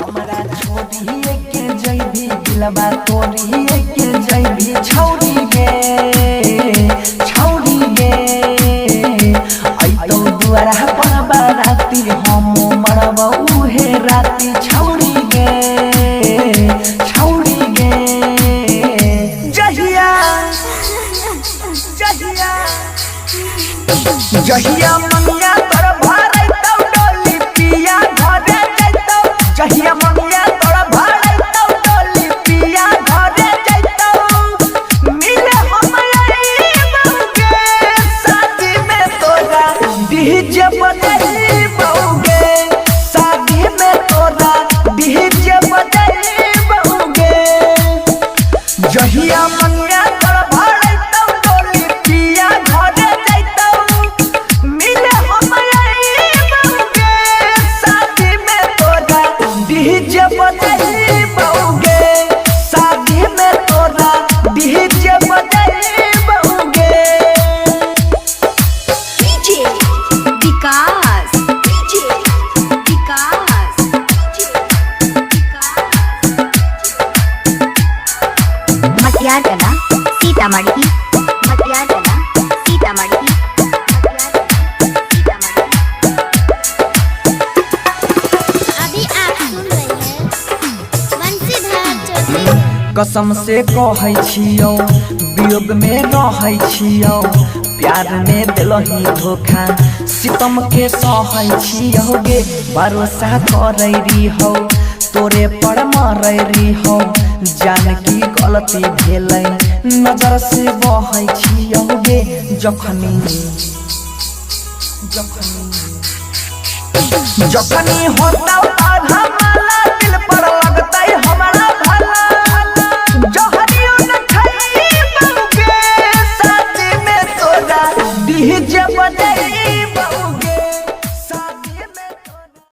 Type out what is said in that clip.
हमरा छोड़ी के जइबी दिलवा तोड़ी के जइबी छौरी गे आई तो दुआरा पर बाराती हम मरब उहे राती छौरी गे जहिया मंगिया तोर भारे तौ डोली पिया घरे जइतौ जहिया मंगिया तोर भारे तौ डोली पिया घरे जइतौ मिले हम आइबौगे शादी में तोरा डीजे बजाइबौगे शादी में तोरा डीजे बजाइबौगे जहिया मंगिया तोर भारे तौ डोली पिया घरे डीजे बजाइबौगे शादी में तोरा डीजे बजाइबौगे डीजे विकास मटियार कला सीतामढ़ी कसम से कहै छियौ वियोग में रहै छियौ प्यार में दिलही धोखा सितम के सहै छियौ गे भरोसा करै रहिहौ तोरे पर मरै रहिहौ जान की गलती भेलै नजर से बहै छियौ गे जखनी होता आधा माला दिल पर लगतै हमरा भला जहरियो न खाइबौगे शादी में तोरा डीजे बजाइबौगे